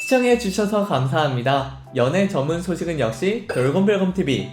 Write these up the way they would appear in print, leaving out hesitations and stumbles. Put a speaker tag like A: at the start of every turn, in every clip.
A: 시청해주셔서 감사합니다. 연애 전문 소식은 역시 돌곰별곰TV.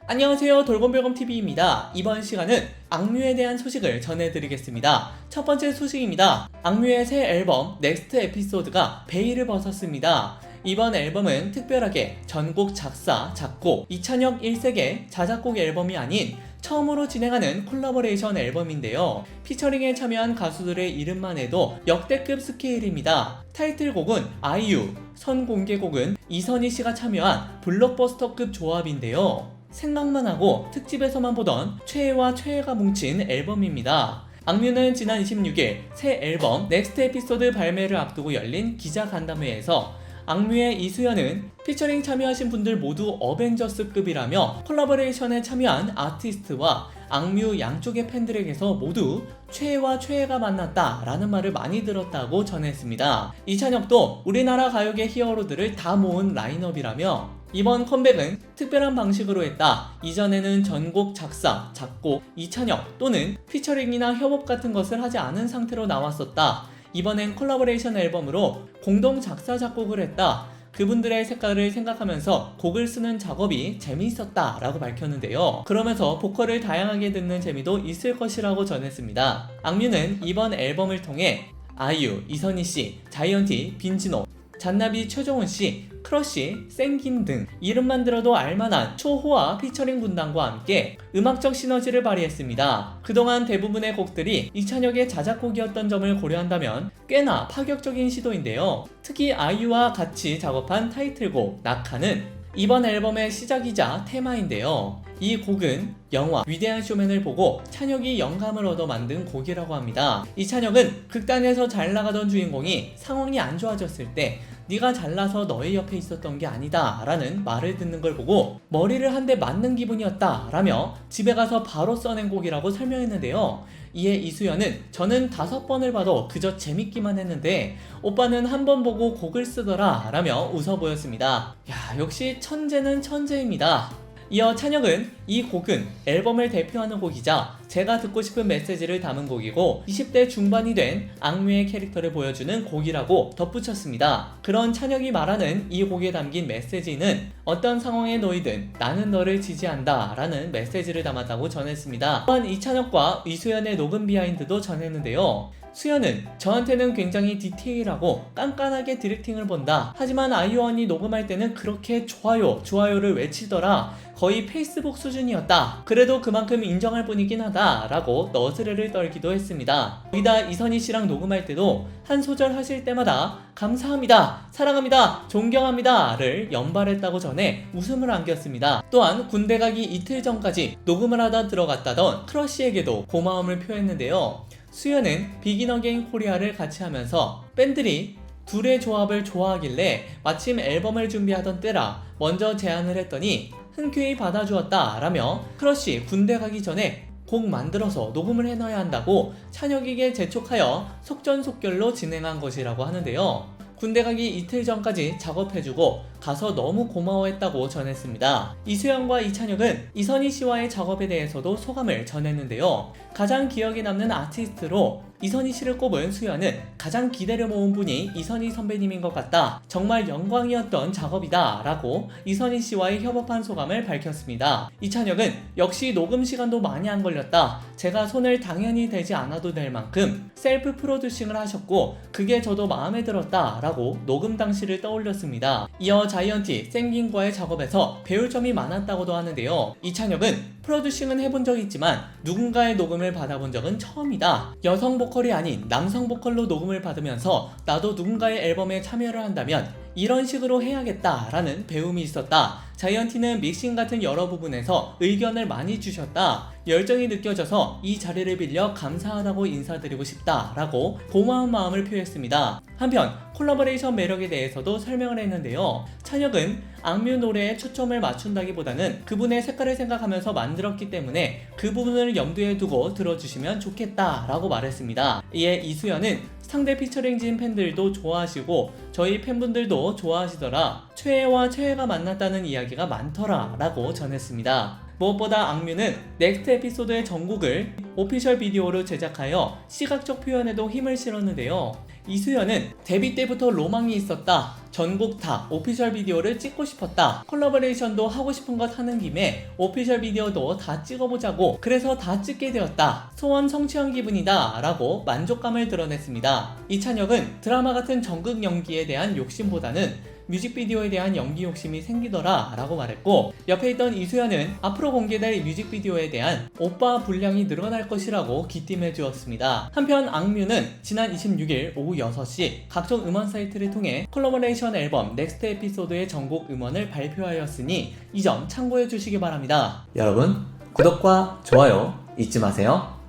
A: 안녕하세요, 돌곰별곰TV입니다. 이번 시간은 악뮤에 대한 소식을 전해드리겠습니다. 첫 번째 소식입니다. 악뮤의 새 앨범 넥스트 에피소드가 베일을 벗었습니다. 이번 앨범은 특별하게 전곡 작사, 작곡, 이찬혁 1색의 자작곡 앨범이 아닌 처음으로 진행하는 콜라보레이션 앨범인데요. 피처링에 참여한 가수들의 이름만 해도 역대급 스케일입니다. 타이틀곡은 아이유, 선공개곡은 이선희씨가 참여한 블록버스터급 조합인데요. 생각만 하고 특집에서만 보던 최애와 최애가 뭉친 앨범입니다. 악뮤는 지난 26일 새 앨범 넥스트 에피소드 발매를 앞두고 열린 기자간담회에서 악뮤의 이수연은 피처링 참여하신 분들 모두 어벤져스급이라며 콜라보레이션에 참여한 아티스트와 악뮤 양쪽의 팬들에게서 모두 최애와 최애가 만났다 라는 말을 많이 들었다고 전했습니다. 이찬혁도 우리나라 가요계 히어로들을 다 모은 라인업이라며 이번 컴백은 특별한 방식으로 했다. 이전에는 전곡 작사, 작곡, 이찬혁 또는 피처링이나 협업 같은 것을 하지 않은 상태로 나왔었다. 이번엔 콜라보레이션 앨범으로 공동 작사, 작곡을 했다. 그분들의 색깔을 생각하면서 곡을 쓰는 작업이 재미있었다 라고 밝혔는데요. 그러면서 보컬을 다양하게 듣는 재미도 있을 것이라고 전했습니다. 악뮤는 이번 앨범을 통해 아이유, 이선희씨, 자이언티, 빈지노, 잔나비 최종훈씨, 크러쉬, 생김 등 이름만 들어도 알만한 초호화 피처링 군단과 함께 음악적 시너지를 발휘했습니다. 그동안 대부분의 곡들이 이찬혁의 자작곡이었던 점을 고려한다면 꽤나 파격적인 시도인데요. 특히 아이유와 같이 작업한 타이틀곡 낙하는 이번 앨범의 시작이자 테마인데요. 이 곡은 영화 위대한 쇼맨을 보고 찬혁이 영감을 얻어 만든 곡이라고 합니다. 이찬혁은 극단에서 잘 나가던 주인공이 상황이 안 좋아졌을 때 네가 잘나서 너의 옆에 있었던 게 아니다 라는 말을 듣는 걸 보고 머리를 한 대 맞는 기분이었다 라며 집에 가서 바로 써낸 곡이라고 설명했는데요. 이에 이수연은 저는 5번을 봐도 그저 재밌기만 했는데 오빠는 한 번 보고 곡을 쓰더라 라며 웃어 보였습니다. 역시 천재는 천재입니다. 이어 찬혁은 이 곡은 앨범을 대표하는 곡이자 제가 듣고 싶은 메시지를 담은 곡이고 20대 중반이 된 악뮤의 캐릭터를 보여주는 곡이라고 덧붙였습니다. 그런 찬혁이 말하는 이 곡에 담긴 메시지는 어떤 상황에 놓이든 나는 너를 지지한다 라는 메시지를 담았다고 전했습니다. 또한 이찬혁과 이수연의 녹음 비하인드도 전했는데요. 수연은 저한테는 굉장히 디테일하고 깐깐하게 디렉팅을 본다. 하지만 아이유 언니 녹음할 때는 그렇게 좋아요를 외치더라. 거의 페이스북 수준이었다. 그래도 그만큼 인정할 뿐이긴 하다 라고 너스레를 떨기도 했습니다. 거기다 이선희씨랑 녹음할 때도 한 소절 하실 때마다 감사합니다, 사랑합니다, 존경합니다 를 연발했다고 전해 웃음을 안겼습니다. 또한 군대 가기 이틀 전까지 녹음을 하다 들어갔다던 크러쉬에게도 고마움을 표했는데요. 수연은 비긴 어게인 코리아를 같이 하면서 팬들이 둘의 조합을 좋아하길래 마침 앨범을 준비하던 때라 먼저 제안을 했더니 흔쾌히 받아주었다 라며 크러쉬 군대 가기 전에 곡 만들어서 녹음을 해놔야 한다고 찬혁에게 재촉하여 속전속결로 진행한 것이라고 하는데요. 군대 가기 이틀 전까지 작업해주고 가서 너무 고마워했다고 전했습니다. 이수연과 이찬혁은 이선희씨와의 작업에 대해서도 소감을 전했는데요. 가장 기억에 남는 아티스트로 이선희씨를 꼽은 수연은 가장 기대를 모은 분이 이선희 선배님인 것 같다. 정말 영광이었던 작업이다 라고 이선희씨와의 협업한 소감을 밝혔습니다. 이찬혁은 역시 녹음 시간도 많이 안 걸렸다. 제가 손을 당연히 대지 않아도 될 만큼 셀프 프로듀싱을 하셨고 그게 저도 마음에 들었다 라고 녹음 당시를 떠올렸습니다. 이어 자이언티, 생긴과의 작업에서 배울 점이 많았다고도 하는데요. 이찬혁은 프로듀싱은 해본 적이 있지만 누군가의 녹음을 받아본 적은 처음이다. 여성 보컬이 아닌 남성 보컬로 녹음을 받으면서 나도 누군가의 앨범에 참여를 한다면 이런 식으로 해야겠다 라는 배움이 있었다. 자이언티는 믹싱 같은 여러 부분에서 의견을 많이 주셨다. 열정이 느껴져서 이 자리를 빌려 감사하다고 인사드리고 싶다 라고 고마운 마음을 표했습니다. 한편 콜라보레이션 매력에 대해서도 설명을 했는데요. 찬혁은 악뮤 노래에 초점을 맞춘다기보다는 그분의 색깔을 생각하면서 만들었기 때문에 그 부분을 염두에 두고 들어주시면 좋겠다 라고 말했습니다. 이에 이수연은 상대 피처링진 팬들도 좋아하시고 저희 팬분들도 좋아하시더라. 최애와 최애가 만났다는 이야기가 많더라 라고 전했습니다. 무엇보다 악뮤는 넥스트 에피소드의 전곡을 오피셜 비디오로 제작하여 시각적 표현에도 힘을 실었는데요. 이수연은 데뷔 때부터 로망이 있었다. 전곡 다 오피셜 비디오를 찍고 싶었다. 콜라보레이션도 하고 싶은 것 하는 김에 오피셜 비디오도 다 찍어보자고. 그래서 다 찍게 되었다. 소원 성취한 기분이다 라고 만족감을 드러냈습니다. 이찬혁은 드라마 같은 전극 연기에 대한 욕심보다는 뮤직비디오에 대한 연기 욕심이 생기더라 라고 말했고, 옆에 있던 이수연은 앞으로 공개될 뮤직비디오에 대한 오빠 분량이 늘어날 것이라고 기띔해 주었습니다. 한편 악뮤는 지난 26일 오후 6시 각종 음원 사이트를 통해 콜라보레이션 앨범 넥스트 에피소드의 전곡 음원을 발표하였으니 이 점 참고해 주시기 바랍니다. 여러분, 구독과 좋아요 잊지 마세요.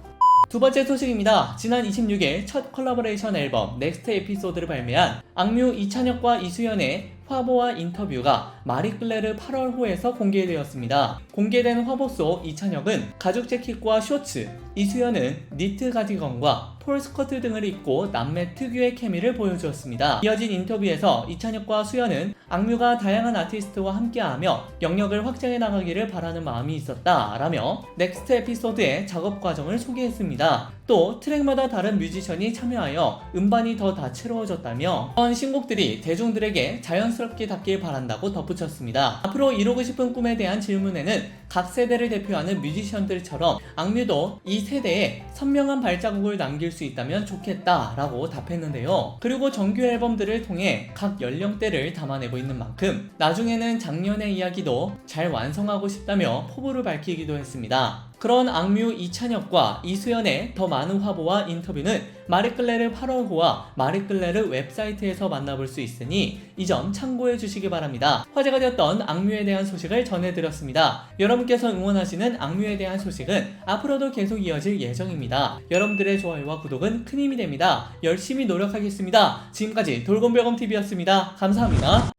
A: 두 번째 소식입니다. 지난 26일 첫 콜라보레이션 앨범 넥스트 에피소드를 발매한 악뮤 이찬혁과 이수연의 화보와 인터뷰가 마리클레르 8월호에서 공개되었습니다. 공개된 화보 속 이찬혁은 가죽 재킷과 쇼츠, 이수연은 니트 가디건과 폴 스커트 등을 입고 남매 특유의 케미를 보여주었습니다. 이어진 인터뷰에서 이찬혁과 수연은 악뮤가 다양한 아티스트와 함께하며 영역을 확장해 나가기를 바라는 마음이 있었다 라며 넥스트 에피소드의 작업 과정을 소개했습니다. 또 트랙마다 다른 뮤지션이 참여하여 음반이 더 다채로워졌다며 이번 신곡들이 대중들에게 자연스럽게 닿길 바란다고 덧붙였습니다. 앞으로 이루고 싶은 꿈에 대한 질문에는 각 세대를 대표하는 뮤지션들처럼 악뮤도 이 세대에 선명한 발자국을 남길 수 있다면 좋겠다 라고 답했는데요. 그리고 정규 앨범들을 통해 각 연령대를 담아내고 있는 만큼 나중에는 작년의 이야기도 잘 완성하고 싶다며 포부를 밝히기도 했습니다. 그런 악뮤 이찬혁과 이수연의 더 많은 화보와 인터뷰는 마리클레르 8월호와 마리클레르 웹사이트에서 만나볼 수 있으니 이 점 참고해 주시기 바랍니다. 화제가 되었던 악뮤에 대한 소식을 전해드렸습니다. 여러분께서 응원하시는 악뮤에 대한 소식은 앞으로도 계속 이어질 예정입니다. 여러분들의 좋아요와 구독은 큰 힘이 됩니다. 열심히 노력하겠습니다. 지금까지 돌곰별검TV였습니다. 감사합니다.